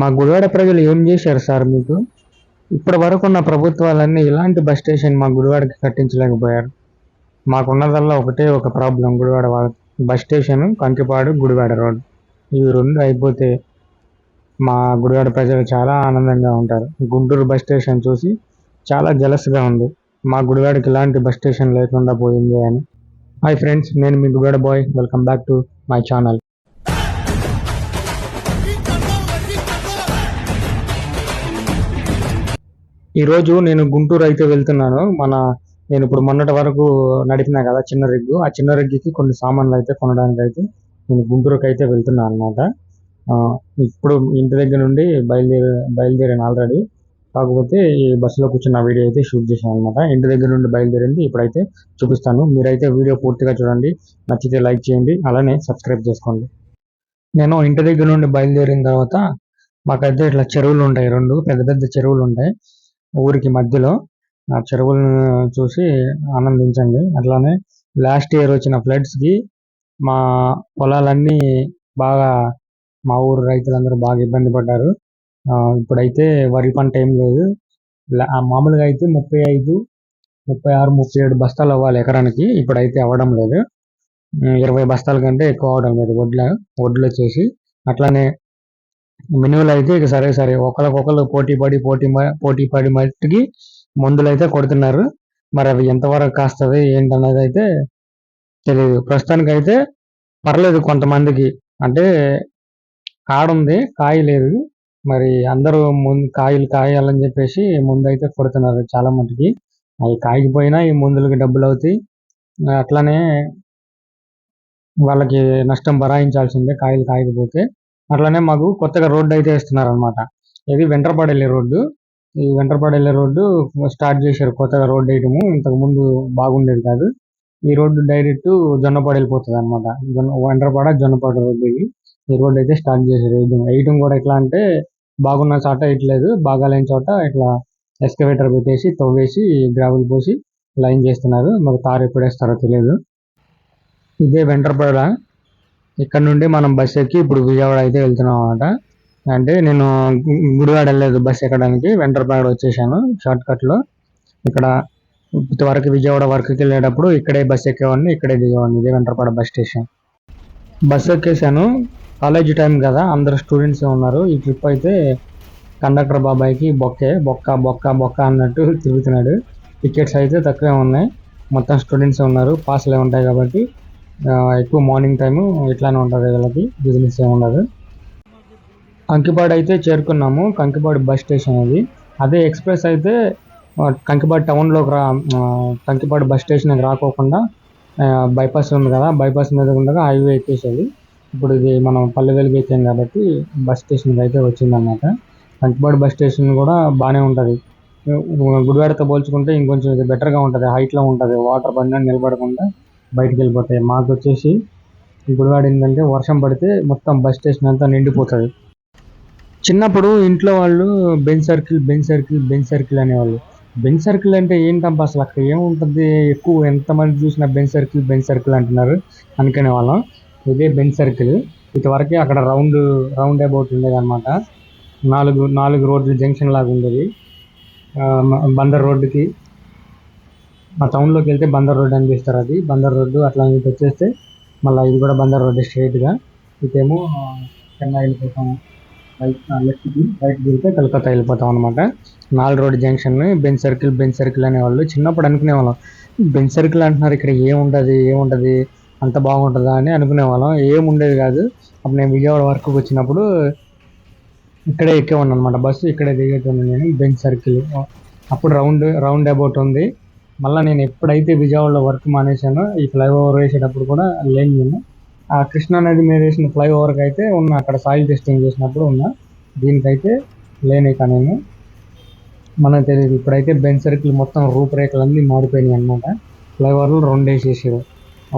మా గుడివాడ ప్రజలు ఏం చేశారు సార్ మీకు? ఇప్పటి వరకు ఉన్న ప్రభుత్వాలన్నీ ఇలాంటి బస్ స్టేషన్ మా గుడివాడకి కట్టించలేకపోయారు. మాకున్నదల్లా ఒకటే ఒక problem Gudivada bus station, Kankipadu, Gudivada road. ఇవి రెండు అయిపోతే మా గుడివాడ ప్రజలు చాలా ఆనందంగా ఉంటారు. గుంటూరు బస్ స్టేషన్ చూసి చాలా జలస్గా ఉంది. మా గుడివాడకి ఇలాంటి బస్ స్టేషన్ లేకుండా పోయింది అని. హాయ్ ఫ్రెండ్స్, నేను మీ గుడివాడ బాయ్. Welcome back to my channel. ఈరోజు నేను గుంటూరు అయితే వెళ్తున్నాను. నేను ఇప్పుడు మొన్నటి వరకు నడిపినా కదా చిన్న రిగ్గు. ఆ చిన్న రిగ్గుకి కొన్ని సామాన్లు అయితే కొనడానికి అయితే నేను గుంటూరుకి అయితే వెళ్తున్నాను అనమాట. ఇప్పుడు ఇంటి దగ్గర నుండి బయలుదేరాను ఆల్రెడీ. కాకపోతే ఈ బస్సులో కూర్చున్న వీడియో అయితే షూట్ చేశాను అనమాట. ఇంటి దగ్గర నుండి బయలుదేరింది ఇప్పుడైతే చూపిస్తాను. మీరైతే వీడియో పూర్తిగా చూడండి. నచ్చితే లైక్ చేయండి, అలానే సబ్స్క్రైబ్ చేసుకోండి. నేను ఇంటి దగ్గర నుండి బయలుదేరిన తర్వాత మాకైతే ఇట్లా చెరువులు ఉంటాయి, రెండు పెద్ద పెద్ద చెరువులు ఉంటాయి ఊరికి మధ్యలో. ఆ చెరువులను చూసి ఆనందించండి. అట్లానే లాస్ట్ ఇయర్ వచ్చిన ఫ్లడ్స్కి మా పొలాలన్నీ బాగా, మా ఊరు రైతులందరూ బాగా ఇబ్బంది పడ్డారు. ఇప్పుడైతే వరి పంట ఏం లేదు. మామూలుగా అయితే 35, 36, 37 బస్తాలు అవ్వాలి ఎకరానికి. ఇప్పుడైతే అవ్వడం లేదు. 20 బస్తాల కంటే ఎక్కువ అవడం లేదు వడ్లు వచ్చేసి. అట్లానే మినువులు అయితే ఇక సరే ఒకరికొకరు పోటీ పడి మట్టికి మందులు అయితే కొడుతున్నారు. మరి అవి ఎంతవరకు కాస్తుంది ఏంటన్నది అయితే తెలియదు. ప్రస్తుతానికి అయితే పర్లేదు కొంతమందికి, అంటే కాడుంది, కాయ లేదు. మరి అందరూ ముందు కాయాలని చెప్పేసి ముందు అయితే కొడుతున్నారు చాలా మటుకి. అవి కాయకపోయినా ఈ మందులకి డబ్బులు అవుతాయి. అట్లానే వాళ్ళకి నష్టం భరాయించాల్సిందే కాయలు కాయకపోతే. అట్లానే మాకు కొత్తగా రోడ్డు అయితే వేస్తున్నారు అనమాట. ఇది వెంట్రపాడు వెళ్ళే రోడ్డు. ఈ వెంట్రపాడు వెళ్ళే రోడ్డు స్టార్ట్ చేశారు కొత్తగా రోడ్డు వేయటము. ఇంతకు ముందు బాగుండేది కాదు. ఈ రోడ్డు డైరెక్ట్ జొన్నపాడు వెళ్ళిపోతుంది అనమాట. వెంట్రపాడ జొన్నపాడు రోడ్డు ఇది. ఈ రోడ్డు అయితే స్టార్ట్ చేశారు వేయటం కూడా. ఎట్లా అంటే బాగున్న చోట వేయట్లేదు, బాగాలేని చోట ఇట్లా ఎక్స్కవేటర్ పెట్టేసి తవ్వేసి గ్రావెల్ పోసి లైన్ చేస్తున్నారు. మరి తారు ఎప్పుడు వేస్తారో తెలియదు. ఇదే వెంట్రపాడ. ఇక్కడ నుండి మనం బస్ ఎక్కి ఇప్పుడు విజయవాడ అయితే వెళ్తున్నాం అనమాట. అంటే నేను గుడివాడ వెళ్ళలేదు బస్ ఎక్కడానికి, వెంట్రపాడ వచ్చేసాను షార్ట్ కట్లో. ఇక్కడ వరకు విజయవాడ వర్క్కి వెళ్ళేటప్పుడు ఇక్కడే బస్ ఎక్కేవాడిని, ఇక్కడే దిగేవాడిని. ఇదే వెంట్రపాడ బస్ స్టేషన్. బస్ ఎక్కేసాను. కాలేజ్ టైం కదా, అందరు స్టూడెంట్స్ ఉన్నారు. ఈ ట్రిప్ అయితే కండక్టర్ బాబాయ్కి బొక్క అన్నట్టు తిరుగుతున్నాడు. టికెట్స్ అయితే తక్కువే ఉన్నాయి, మొత్తం స్టూడెంట్స్ ఉన్నారు. పాస్లే ఉంటాయి కాబట్టి ఎక్కువ మార్నింగ్ టైము ఇట్లానే ఉంటుంది వీళ్ళకి, బిజినెస్ ఏమి ఉండదు. కంకిపాడు అయితే చేరుకున్నాము. కంకిపాడు బస్ స్టేషన్ అది. అదే ఎక్స్ప్రెస్ అయితే కంకిపాడు టౌన్లోకి కంకిపాడు బస్ స్టేషన్కి రాకోకుండా బైపాస్ ఉంది కదా, బైపాస్ మీద ఉండగా హైవే ఎక్కేసేది. ఇప్పుడు ఇది మనం పల్లె వెలుగు ఎక్కాం కాబట్టి బస్ స్టేషన్కి అయితే వచ్చిందన్నమాట. కంకిపాడు బస్ స్టేషన్ కూడా బాగానే ఉంటుంది. గుడివాడతో పోల్చుకుంటే ఇంకొంచెం ఇది బెటర్గా ఉంటుంది, హైట్లో ఉంటుంది. వాటర్ పడినా నిలబడకుండా బయటికి వెళ్ళిపోతాయి. మాకు వచ్చేసి గుడివాడ ఏంటంటే వర్షం పడితే మొత్తం బస్ స్టేషన్ అంతా నిండిపోతుంది. చిన్నప్పుడు ఇంట్లో వాళ్ళు బెంచ్ సర్కిల్ అనేవాళ్ళు. బెంచ్ సర్కిల్ అంటే ఏంటబ్బా అసలు, అక్కడ ఏముంటుంది, ఎక్కువ ఎంతమంది చూసినా బెంచ్ సర్కిల్ అంటున్నారు అనుకునే వాళ్ళం. ఇదే బెంచ్ సర్కిల్. ఇంతవరకే అక్కడ రౌండ్ అబౌట్ ఉండేది అనమాట. నాలుగు రోడ్లు జంక్షన్ లాగా ఉండేది. బందర్ రోడ్డుకి, మా టౌన్లోకి వెళ్తే బందర్ రోడ్డు అనిపిస్తారు. అది బందర్ రోడ్డు. అట్లా ఇటు వచ్చేస్తే మళ్ళీ ఇది కూడా బందర్ రోడ్డు స్ట్రైట్గా. ఇటేమో చెన్నై వెళ్ళిపోతాము, లెఫ్ట్కి రైట్ తిరిగితే కలకత్తా వెళ్ళిపోతాం అనమాట. 4 రోడ్ జంక్షన్. బెంచ్ సర్కిల్ అనేవాళ్ళు. చిన్నప్పుడు అనుకునేవాళ్ళం, బెంచ్ సర్కిల్ అంటున్నారు, ఇక్కడ ఏముంటుంది అంత బాగుంటుందా అని అనుకునేవాళ్ళం. ఏముండేది కాదు. అప్పుడు నేను విజయవాడ వరకు వచ్చినప్పుడు ఇక్కడే ఎక్కేవాడిని అనమాట బస్సు, ఇక్కడే దిగేటోని నేను. బెంచ్ సర్కిల్ అప్పుడు రౌండ్ అబౌట్ ఉంది. మళ్ళీ నేను ఎప్పుడైతే విజయవాడలో వర్క్ మానేశానో ఈ ఫ్లైఓవర్ వేసేటప్పుడు కూడా లేని నేను ఆ కృష్ణా నది మీద వేసిన ఫ్లైఓవర్కి అయితే ఉన్నా, అక్కడ సాయిల్ టెస్టింగ్ చేసినప్పుడు ఉన్నా. దీనికైతే లేనే కానీ మనకు తెలియదు. ఇప్పుడైతే బెంచ్ సర్కిల్ మొత్తం రూపురేఖలన్నీ మారిపోయినాయి అనమాట. ఫ్లైఓవర్లు 2 వేసేసారు,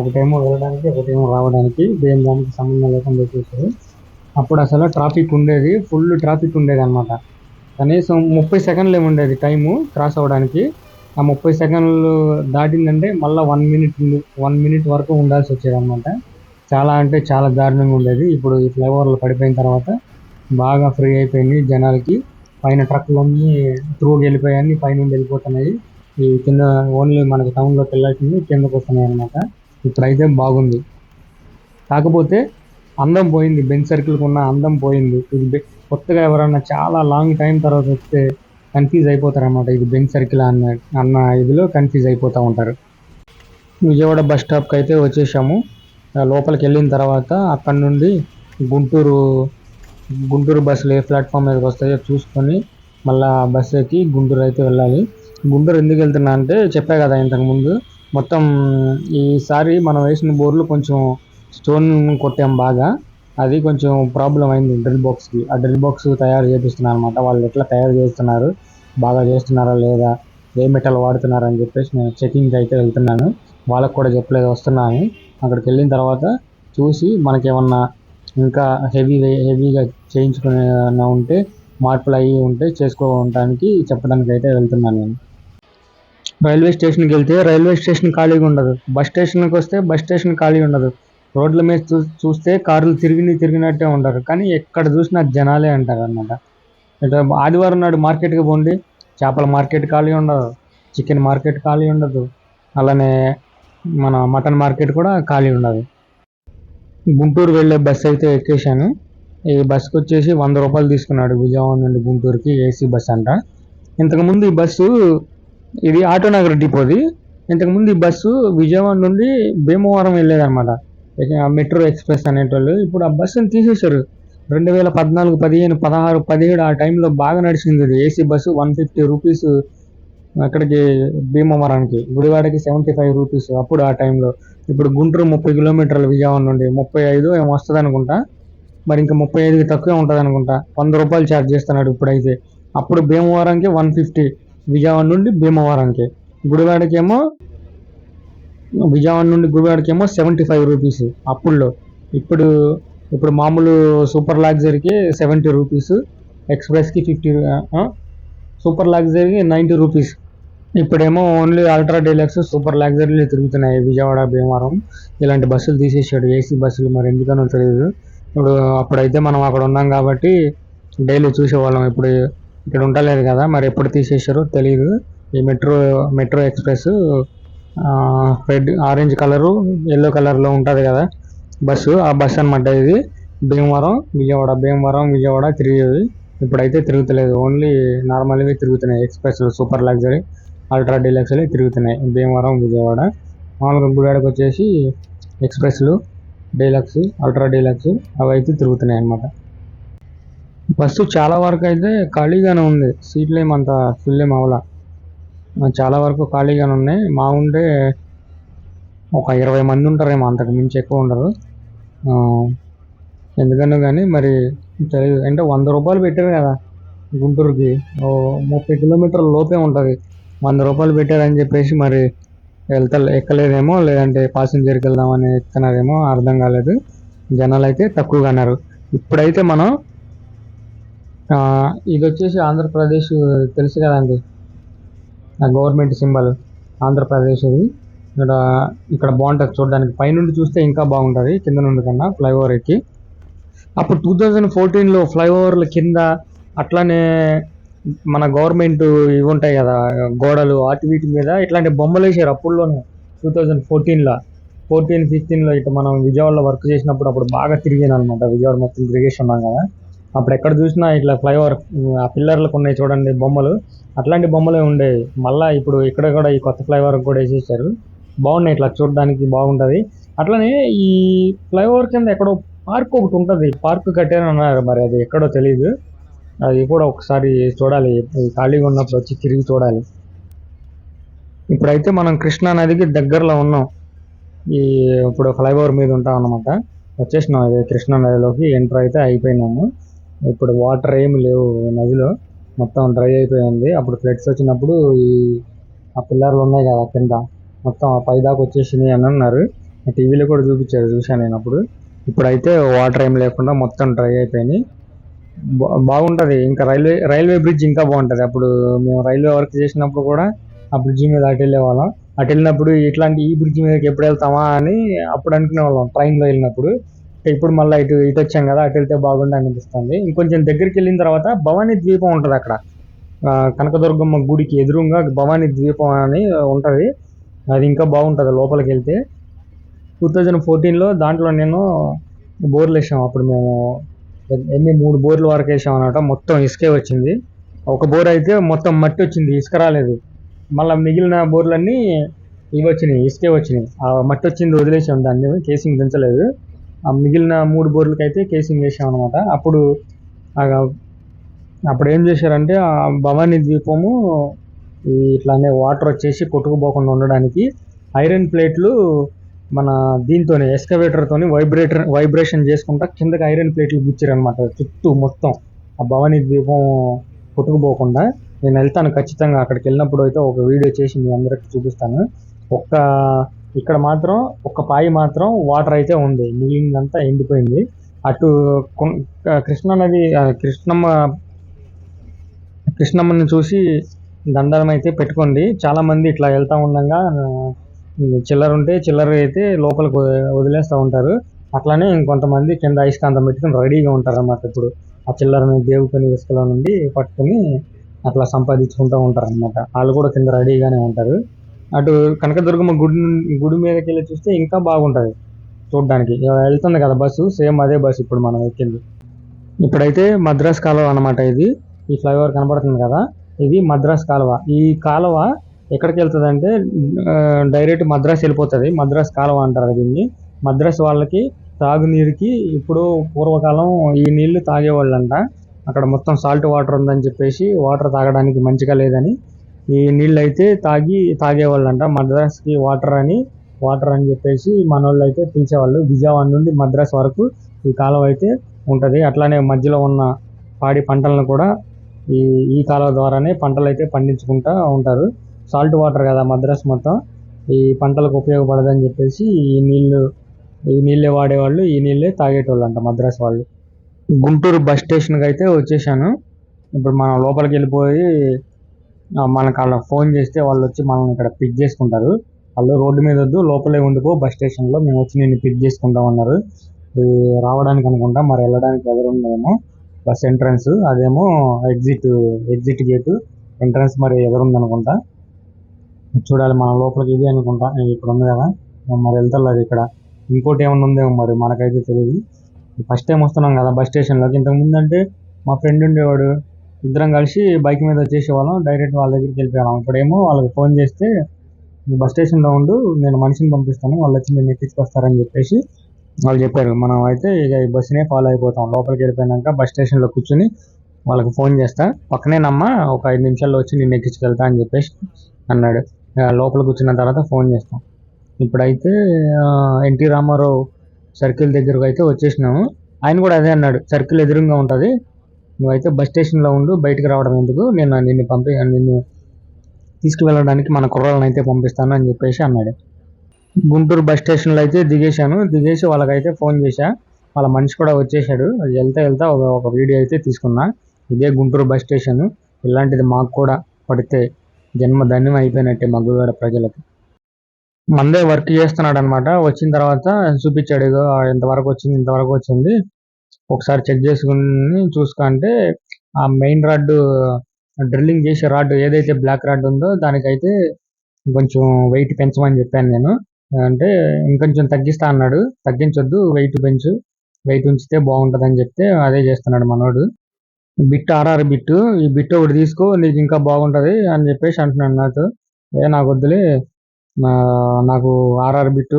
ఒకటేమో వెళ్ళడానికి, ఒకటేమో రావడానికి. దానికి సంబంధం లేకుండా వేసేసారు. అప్పుడు అసలు ట్రాఫిక్ ఉండేది, ఫుల్ ట్రాఫిక్ ఉండేది అనమాట. కనీసం 30 సెకండ్లు ఏముండేది టైము క్రాస్ అవ్వడానికి. ఆ 30 సెకండ్లు దాటిందంటే మళ్ళీ 1 మినిట్ వరకు ఉండాల్సి వచ్చేది అనమాట. చాలా అంటే చాలా దారుణంగా ఉండేది. ఇప్పుడు ఈ ఫ్లైఓవర్లు పడిపోయిన తర్వాత బాగా ఫ్రీ అయిపోయింది జనాలకి. పైన ట్రక్కులన్నీ త్రూగా వెళ్ళిపోయాయి, పైనుండి వెళ్ళిపోతున్నాయి. ఈ కింద ఓన్లీ మనకి టౌన్లోకి వెళ్ళాల్సింది కిందకు వస్తున్నాయి అనమాట. ఇప్పుడైతే బాగుంది. కాకపోతే అందం పోయింది, బెంచ్ సర్కిల్కి ఉన్న అందం పోయింది. ఇది కొత్తగా ఎవరన్నా చాలా లాంగ్ టైం తర్వాత వస్తే కన్ఫ్యూజ్ అయిపోతారు అనమాట. ఇది బెంచ్ సర్కిల్ అన్న ఇదిలో కన్ఫ్యూజ్ అయిపోతూ ఉంటారు. విజయవాడ బస్ స్టాప్కి అయితే వచ్చేసాము. లోపలికి వెళ్ళిన తర్వాత అక్కడ నుండి గుంటూరు బస్సులు ఏ ప్లాట్ఫామ్ మీదకి వస్తాయో చూసుకొని మళ్ళీ బస్సు ఎక్కి గుంటూరు అయితే వెళ్ళాలి. గుంటూరు ఎందుకు వెళ్తున్నా అంటే చెప్పా కదా ఇంతకుముందు, మొత్తం ఈసారి మనం వేసిన బోర్లు కొంచెం స్టోన్ కొట్టాం బాగా. అది కొంచెం ప్రాబ్లం అయింది డ్రిల్ బాక్స్కి. ఆ డ్రిల్ బాక్స్ తయారు చేపిస్తున్నారు అనమాట. వాళ్ళు ఎట్లా తయారు చేస్తున్నారు, బాగా చేస్తున్నారా లేదా, ఏ మెటల్ వాడుతున్నారు అని చెప్పేసి నేను చెకింగ్కి అయితే వెళ్తున్నాను. వాళ్ళకు కూడా చెప్పలేదు వస్తున్నాను. అక్కడికి వెళ్ళిన తర్వాత చూసి మనకేమన్నా ఇంకా హెవీగా చేయించుకునే ఉంటే, మార్పులు అయ్యి ఉంటే చేసుకోవడానికి చెప్పడానికి అయితే వెళ్తున్నాను నేను. రైల్వే స్టేషన్కి వెళ్తే రైల్వే స్టేషన్ ఖాళీగా ఉండదు, బస్ స్టేషన్కి వస్తే బస్ స్టేషన్ ఖాళీ ఉండదు. రోడ్ల మీద చూస్తే కార్లు తిరిగినట్టే ఉండరు, కానీ ఎక్కడ చూసినా జనాలే అంటారు అనమాట. ఆదివారం నాడు మార్కెట్కి పోండి, చేపల మార్కెట్ ఖాళీ ఉండదు, చికెన్ మార్కెట్ ఖాళీ ఉండదు, అలానే మన మటన్ మార్కెట్ కూడా ఖాళీ ఉండదు. గుంటూరు వెళ్ళే బస్సు అయితే ఎక్కేశాను. ఈ బస్సుకి వచ్చేసి 100 రూపాయలు తీసుకున్నాడు విజయవాడ నుండి గుంటూరుకి, ఏసీ బస్ అంట. ఇంతకుముందు ఈ బస్సు ఇది ఆటోనగర్ డిపోది. ఇంతకుముందు ఈ బస్సు విజయవాడ నుండి భీమవరం వెళ్ళేదన్నమాట, మెట్రో ఎక్స్ప్రెస్ అనేటోళ్ళు. ఇప్పుడు ఆ బస్సుని తీసేశారు. 2014, 15, 16, 17 ఆ టైంలో బాగా నడిచింది ఇది ఏసీ బస్సు. 150 రూపీస్ అక్కడికి భీమవరానికి, గుడివాడకి 75 రూపీస్ అప్పుడు ఆ టైంలో. ఇప్పుడు గుంటూరు 30 కిలోమీటర్లు విజయవాడ నుండి, 35 ఏమో వస్తుంది అనుకుంటా. మరి ఇంకా 35కి తక్కువే ఉంటుంది అనుకుంటా. 100 రూపాయలు ఛార్జ్ చేస్తున్నాడు ఇప్పుడైతే. అప్పుడు భీమవరంకి 150, విజయవాడ నుండి భీమవరంకి. గుడివాడకేమో విజయవాడ నుండి గుడివాడకేమో 75 రూపీస్ అప్పుడులో. ఇప్పుడు మామూలు సూపర్ లగ్జరీకి 70 రూపీస్, ఎక్స్ప్రెస్కి 50, సూపర్ లగ్జరీకి 90 రూపీస్. ఇప్పుడేమో ఓన్లీ అల్ట్రా డీలక్స్, సూపర్ లగ్జరీలు తిరుగుతున్నాయి విజయవాడ భీమవరం. ఇలాంటి బస్సులు తీసేసాడు, ఏసీ బస్సులు. మరి ఎందుకనో తెలియదు. ఇప్పుడు అప్పుడైతే మనం అక్కడ ఉన్నాం కాబట్టి డైలీ చూసేవాళ్ళం. ఇప్పుడు ఇక్కడ ఉండలేదు కదా, మరి ఎప్పుడు తీసేసారో తెలియదు. ఈ metro express red, orange colour, yellow కలర్లో ఉంటుంది కదా బస్సు, ఆ బస్సు అనమాట ఇది. భీమవరం విజయవాడ తిరిగేది. ఇప్పుడైతే తిరుగుతలేదు, ఓన్లీ నార్మల్గా తిరుగుతున్నాయి. ఎక్స్ప్రెస్, సూపర్ లగ్జరీ, అల్ట్రా డీలక్స్లు తిరుగుతున్నాయి భీమవరం విజయవాడ. మామూలుగా గుడివాడకి వచ్చేసి ఎక్స్ప్రెస్లు, డీలక్స్, అల్ట్రా డీలక్స్ అవి అయితే తిరుగుతున్నాయి అన్నమాట. బస్సు చాలా వరకు అయితే ఖాళీగానే ఉంది, సీట్లు ఏమంత ఫుల్ ఏం అవలా, చాలా వరకు ఖాళీగానే ఉన్నాయి. మా ఉండే ఒక 20 మంది ఉంటారేమో, అంతకు మించి ఎక్కువ ఉండరు. ఎందుకన్నా కానీ మరి తెలియదు. అంటే 100 రూపాయలు పెట్టారు కదా గుంటూరుకి, 30 కిలోమీటర్ల లోపే ఉంటుంది. 100 రూపాయలు పెట్టారని చెప్పేసి మరి ఎక్కలేదేమో, లేదంటే ప్యాసింజర్కి వెళ్దామని ఎత్తున్నారేమో అర్థం కాలేదు. జనాలు అయితే తక్కువగా అన్నారు. ఇప్పుడైతే మనం ఇది వచ్చేసి ఆంధ్రప్రదేశ్ తెలుసు కదండి, గవర్నమెంట్ సింబల్ ఆంధ్రప్రదేశ్. ఇది ఇక్కడ బాగుంటుంది చూడడానికి. పైనుండి చూస్తే ఇంకా బాగుంటుంది కింద నుండి కన్నా, ఫ్లైఓవర్ ఎక్కి. అప్పుడు 2014లో ఫ్లైఓవర్ల కింద అట్లానే మన గవర్నమెంట్ ఇవి ఉంటాయి కదా గోడలు, వీటి మీద ఇట్లాంటి బొమ్మలు వేసారు అప్పుడులోనే. 2014లో, 15లో ఇట్లా మనం విజయవాడలో వర్క్ చేసినప్పుడు అప్పుడు బాగా తిరిగాను అనమాట. విజయవాడ మొత్తం తిరిగేసి ఉన్నాం కదా. అప్పుడు ఎక్కడ చూసినా ఇట్లా ఫ్లైఓవర్ ఆ పిల్లర్లకు ఉన్నాయి చూడండి బొమ్మలు, అట్లాంటి బొమ్మలే ఉండేవి. మళ్ళీ ఇప్పుడు ఇక్కడ కూడా ఈ కొత్త ఫ్లైఓవర్ కూడా వేసేసారు. బాగున్నాయి, ఇట్లా చూడడానికి బాగుంటుంది. అట్లనే ఈ ఫ్లైఓవర్ కింద ఎక్కడో పార్క్ ఒకటి ఉంటుంది, పార్క్ కట్టారని అన్నారు, మరి అది ఎక్కడో తెలియదు. అది కూడా ఒకసారి చూడాలి, ఖాళీగా ఉన్నప్పుడు వచ్చి తిరిగి చూడాలి. ఇప్పుడైతే మనం కృష్ణా నదికి దగ్గరలో ఉన్నాం. ఇప్పుడు ఫ్లైఓవర్ మీద ఉంటాం అనమాట. వచ్చేసినాం అదే కృష్ణా నదిలోకి ఎంటర్ అయితే అయిపోయినాము. ఇప్పుడు వాటర్ ఏమి లేవు నదిలో, మొత్తం డ్రై అయిపోయింది. అప్పుడు ఫ్లడ్స్ వచ్చినప్పుడు ఆ పిల్లర్లు ఉన్నాయి కదా కింద, మొత్తం పైదాకా వచ్చేసినాయి అని అన్నారు. టీవీలో కూడా చూపించారు, చూశాను నేను అప్పుడు. ఇప్పుడైతే వాటర్ ఏం లేకుండా మొత్తం డ్రై అయిపోయినాయి. బాగుంటుంది. ఇంకా రైల్వే బ్రిడ్జ్ ఇంకా బాగుంటుంది. అప్పుడు మేము రైల్వే వర్క్ చేసినప్పుడు కూడా ఆ బ్రిడ్జి మీద అటు వెళ్ళేవాళ్ళం. అటు వెళ్ళినప్పుడు ఈ బ్రిడ్జి మీదకి ఎప్పుడు వెళ్తామా అని అప్పుడు అనుకునే వాళ్ళం ట్రైన్లో వెళ్ళినప్పుడు. ఇప్పుడు మళ్ళీ ఇటు ఇటు వచ్చాం కదా, అటు వెళ్తే బాగుండు అనిపిస్తుంది. ఇంకొంచెం దగ్గరికి వెళ్ళిన తర్వాత భవానీ ద్వీపం ఉంటుంది అక్కడ. కనకదుర్గమ్మ గుడికి ఎదురుగా భవానీ ద్వీపం అని ఉంటుంది. అది ఇంకా బాగుంటుంది లోపలికి వెళ్తే. 2014లో దాంట్లో నేను బోర్లు వేసాం. అప్పుడు మేము ఎన్ని 3 బోర్లు వరకు వేసాం అనమాట. మొత్తం ఇసుకే వచ్చింది. ఒక బోర్ అయితే మొత్తం మట్టి వచ్చింది, ఇసుక రాలేదు. మళ్ళీ మిగిలిన బోర్లన్నీ ఇవి వచ్చినాయి, ఇసుకే వచ్చినాయి. ఆ మట్టి వచ్చింది వదిలేసాం, దాన్ని కేసింగ్ దించలేదు. ఆ మిగిలిన 3 బోర్లకి అయితే కేసింగ్ వేసాం అనమాట. అప్పుడు ఏం చేశారంటే ఆ భవానీ ద్వీపము ఇట్లానే వాటర్ వచ్చేసి కొట్టుకుపోకుండా ఉండడానికి ఐరన్ ప్లేట్లు మన దీంతోనే ఎక్స్కవేటర్తోని వైబ్రేషన్ చేసుకుంటా కిందకి ఐరన్ ప్లేట్లు గుచ్చారనమాట చుట్టూ మొత్తం, ఆ భవానీ ద్వీపం కొట్టుకుపోకుండా. నేను వెళ్తాను ఖచ్చితంగా, అక్కడికి వెళ్ళినప్పుడు అయితే ఒక వీడియో చేసి మీ అందరికి చూపిస్తాను. ఇక్కడ మాత్రం ఒక్క పాయి మాత్రం వాటర్ అయితే ఉంది, మిగిలినంతా ఎండిపోయింది. అటు కృష్ణా నది కృష్ణమ్మని చూసి దండం అయితే పెట్టుకోండి. చాలా మంది ఇట్లా వెళ్తా ఉండగా చిల్లర ఉంటే చిల్లర అయితే లోపలికి వదిలేస్తూ ఉంటారు. అట్లానే ఇంకొంతమంది కింద అయస్కాంతం పెట్టుకుని రెడీగా ఉంటారు అన్నమాట. ఇప్పుడు ఆ చిల్లరని దేవుకొని ఇసుకలో నుండి పట్టుకుని అట్లా సంపాదించుకుంటూ ఉంటారు అనమాట. వాళ్ళు కూడా కింద రెడీగానే ఉంటారు. అటు కనకదుర్గమ్మ గుడి మీదకి వెళ్ళి చూస్తే ఇంకా బాగుంటది చూడడానికి. వెళ్తుంది కదా బస్సు, సేమ్ అదే బస్సు ఇప్పుడు మనం ఎక్కింది. ఇప్పుడైతే మద్రాస్ కాలువ అనమాట ఇది. ఈ ఫ్లైఓవర్ కనబడుతుంది కదా, ఇది మద్రాస్ కాలువ. ఈ కాలువ ఎక్కడికి వెళ్తుంది అంటే డైరెక్ట్ మద్రాస్ వెళ్ళిపోతుంది. మద్రాస్ కాలువ అంటారు దీన్ని. మద్రాస్ వాళ్ళకి తాగునీరుకి ఇప్పుడు పూర్వకాలం ఈ నీళ్లు తాగేవాళ్ళంట. అక్కడ మొత్తం సాల్ట్ వాటర్ ఉందని చెప్పేసి వాటర్ తాగడానికి మంచిగా లేదని ఈ నీళ్ళు అయితే తాగేవాళ్ళంట. మద్రాస్కి వాటర్ అని చెప్పేసి మనోళ్ళు అయితే పిలిచేవాళ్ళు. విజయవాడ నుండి మద్రాస్ వరకు ఈ కాలువ అయితే ఉంటుంది. అట్లానే మధ్యలో ఉన్న పాడి పంటలను కూడా ఈ కాలువ ద్వారానే పంటలు అయితే పండించుకుంటూ ఉంటారు. సాల్ట్ వాటర్ కదా మద్రాస్ మొత్తం, ఈ పంటలకు ఉపయోగపడదని చెప్పేసి ఈ నీళ్ళే వాడేవాళ్ళు, ఈ నీళ్ళే తాగేటోళ్ళు అంట మద్రాస్ వాళ్ళు. గుంటూరు బస్ స్టేషన్కి అయితే వచ్చేసాను. ఇప్పుడు మనం లోపలికి వెళ్ళిపోయి మనకు అలా ఫోన్ చేస్తే వాళ్ళు వచ్చి మనల్ని ఇక్కడ పిక్ చేసుకుంటారు. వాళ్ళు రోడ్డు మీద వద్దు, లోపలే ఉండిపో బస్ స్టేషన్లో, మేము వచ్చి నేను పిక్ చేసుకుంటాం అన్నారు. రావడానికి అనుకుంటా, మరి వెళ్ళడానికి ఎదురుందేమో బస్ ఎంట్రన్స్, అదేమో ఎగ్జిట్ గేటు, ఎంట్రన్స్ మరి ఎదురుందనుకుంటా. చూడాలి మనం లోపలికి ఇది అనుకుంటా. ఇక్కడ ఉంది కదా, మరి వెళ్తారు ఇక్కడ. ఇంకోటి ఏమన్నా ఉందేమో మరి మనకైతే తెలియదు. ఫస్ట్ టైం వస్తున్నాం కదా బస్ స్టేషన్లోకి. ఇంతకుముందు అంటే మా ఫ్రెండ్ ఉండేవాడు, ఇద్దరం కలిసి బైక్ మీద వచ్చేసేవాళ్ళం, డైరెక్ట్ వాళ్ళ దగ్గరికి వెళ్ళిపోయాం. ఇప్పుడేమో వాళ్ళకి ఫోన్ చేస్తే బస్ స్టేషన్లో ఉండు, నేను మనిషిని పంపిస్తాను, వాళ్ళు వచ్చి నేను ఎక్కించుకొస్తారని చెప్పేసి వాళ్ళు చెప్పారు. మనం అయితే ఇక ఈ బస్సునే ఫాలో అయిపోతాం. లోపలికి వెళ్ళిపోయినాక బస్ స్టేషన్లో కూర్చుని వాళ్ళకి ఫోన్ చేస్తా, పక్కనేనమ్మా ఒక 5 నిమిషాల్లో వచ్చి నేను ఎక్కించుకెళ్తా అని చెప్పేసి అన్నాడు. లోపల కూర్చున్న తర్వాత ఫోన్ చేస్తాం. ఇప్పుడైతే ఎన్టీ రామారావు సర్కిల్ దగ్గరకు అయితే వచ్చేసినాము. ఆయన కూడా అదే అన్నాడు, సర్కిల్ ఎదురుగా ఉంటుంది, నువ్వైతే బస్ స్టేషన్లో ఉండు, బయటకు రావడం ఎందుకు, నేను నిన్ను తీసుకువెళ్ళడానికి మన కుర్రాళ్ళని అయితే పంపిస్తాను అని చెప్పేసి అన్నాడు. గుంటూరు బస్ స్టేషన్లో అయితే దిగేసి వాళ్ళకైతే ఫోన్ చేశా. వాళ్ళ మనిషి కూడా వచ్చేసాడు. వెళ్తా ఒక వీడియో అయితే తీసుకున్నా. ఇదే గుంటూరు బస్ స్టేషన్. ఇలాంటిది మాకు కూడా పడితే జన్మ ధన్యం అయిపోయినట్టే మగ్గుగూడ ప్రజలకు. మందే వర్క్ చేస్తున్నాడు అనమాట. వచ్చిన తర్వాత చూపించాడు, ఇంతవరకు వచ్చింది, ఒకసారి చెక్ చేసుకుని చూసుకుంటే ఆ మెయిన్ రాడ్, డ్రిల్లింగ్ చేసే రాడ్ ఏదైతే బ్లాక్ రాడ్ ఉందో దానికైతే కొంచెం వెయిట్ పెంచమని చెప్పాను నేను. అంటే ఇంకొంచెం తగ్గిస్తా అన్నాడు. తగ్గించొద్దు, వెయిట్ ఉంచితే బాగుంటుంది అని చెప్తే అదే చేస్తున్నాడు మనోడు. బిట్ ఆర్ఆర్ బిట్, ఈ బిట్ ఒకటి తీసుకో, నీకు ఇంకా బాగుంటుంది అని చెప్పేసి అంటున్నాడు నాతో. నాకు వద్దులే, నాకు RR bit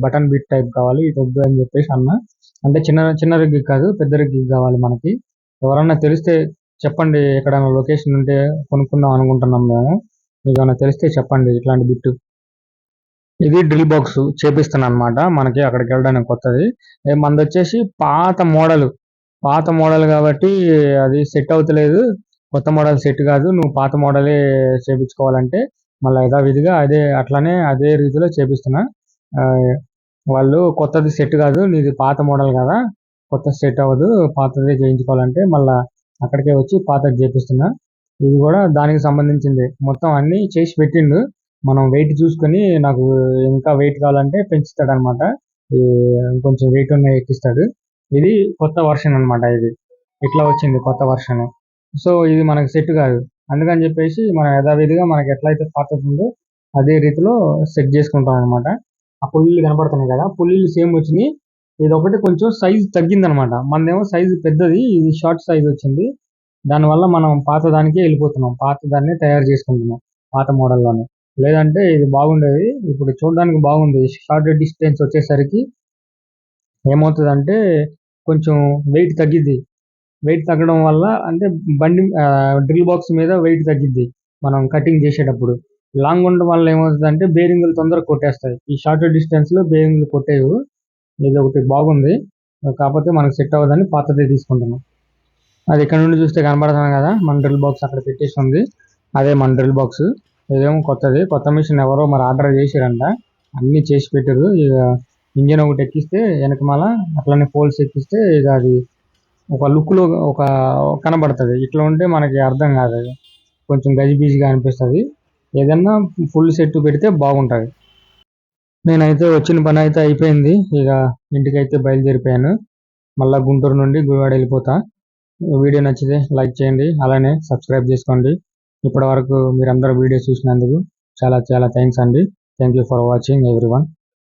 button bit type కావాలి, ఇది వద్దు అని చెప్పేసి అన్నా. అంటే చిన్న రిగ్ కాదు, పెద్ద రిగ్ కావాలి మనకి. ఎవరన్నా తెలిస్తే చెప్పండి, ఎక్కడైనా లొకేషన్ ఉంటే కొనుక్కుందాం అనుకుంటున్నాం మేము, మీకు ఏమైనా తెలిస్తే చెప్పండి ఇట్లాంటి బిట్టు. ఇది డ్రిల్ బాక్స్ చేపిస్తాను అనమాట. మనకి అక్కడికి వెళ్ళడానికి కొత్తది. మనది వచ్చేసి పాత మోడల్ కాబట్టి అది సెట్ అవుతలేదు. కొత్త మోడల్ సెట్ కాదు, నువ్వు పాత మోడలే చేపించుకోవాలంటే మళ్ళీ యథావిధిగా అదే రీతిలో చేపిస్తున్నా. వాళ్ళు కొత్తది సెట్ కాదు, నీది పాత మోడల్ కదా, కొత్త సెట్ అవ్వదు, పాతదే చేయించుకోవాలంటే మళ్ళీ అక్కడికే వచ్చి పాతది చేపిస్తున్నా. ఇది కూడా దానికి సంబంధించింది, మొత్తం అన్నీ చేసి పెట్టిండు. మనం వెయిట్ చూసుకొని నాకు ఇంకా వెయిట్ కావాలంటే పెంచుతాడు అనమాట. ఈ కొంచెం వెయిట్ ఉన్న ఎక్కిస్తాడు. ఇది కొత్త వర్షన్ అన్నమాట. ఇది ఇట్లా వచ్చింది కొత్త వర్షన్. సో ఇది మనకు సెట్ కాదు. అందుకని చెప్పేసి మనం యథావిధిగా మనకి ఎట్లయితే పాతది ఉందో అదే రీతిలో సెట్ చేసుకుంటాం అనమాట. ఆ పుల్లీలు కనపడుతున్నాయి కదా, పుల్లీలు సేమ్ వచ్చినాయి. ఇది ఒకటి కొంచెం సైజ్ తగ్గిందనమాట. మనదేమో సైజు పెద్దది, ఇది షార్ట్ సైజ్ వచ్చింది. దానివల్ల మనం పాత దానికే వెళ్ళిపోతున్నాం, పాత దాన్నే తయారు చేసుకుంటున్నాం పాత మోడల్లోనే. లేదంటే ఇది బాగుండేది. ఇప్పుడు చూడడానికి బాగుంది. షార్ట్ డిస్టెన్స్ వచ్చేసరికి ఏమవుతుందంటే కొంచెం వెయిట్ తగ్గిద్ది. వెయిట్ తగ్గడం వల్ల అంటే బండి డ్రిల్ బాక్స్ మీద వెయిట్ తగ్గిద్ది మనం కటింగ్ చేసేటప్పుడు. లాంగ్ ఉండడం వల్ల ఏమవుతుందంటే బేరింగ్లు తొందరగా కొట్టేస్తాయి. ఈ షార్ట్ డిస్టెన్స్లో బేరింగ్లు కొట్టేవి. ఇది ఒకటి బాగుంది. కాకపోతే మనకు సెట్ అవ్వదని పాతదే తీసుకుంటున్నాం. అది ఇక్కడ నుండి చూస్తే కనబడుతుంది కదా, మన డ్రిల్ బాక్స్ అక్కడ పెట్టేసి ఉంది. అదే మన డ్రిల్ బాక్స్. ఇదేమో కొత్తది. కొత్త మిషన్ ఎవరో మరి ఆర్డర్ చేసిరంట, అన్నీ చేసి పెట్టారు. ఇక ఇంజన్ ఒకటి ఎక్కిస్తే వెనకమాల అట్లనే పోల్స్ ఎక్కిస్తే ఇక అది ఒక లుక్లో ఒక కనబడుతుంది. ఇట్లా ఉంటే మనకి అర్థం కాదు, అది కొంచెం గజిబిజిగా అనిపిస్తుంది. ఏదన్నా ఫుల్ సెట్ పెడితే బాగుంటుంది. నేనైతే వచ్చిన పని అయితే అయిపోయింది. ఇక ఇంటికైతే బయలుదేరిపోయాను. మళ్ళీ గుంటూరు నుండి గుడివాడ వెళ్ళిపోతా. వీడియో నచ్చితే లైక్ చేయండి, అలానే సబ్స్క్రైబ్ చేసుకోండి. ఇప్పటి వరకు మీరందరూ వీడియో చూసినందుకు చాలా చాలా థ్యాంక్స్ అండి. Thank you for watching everyone.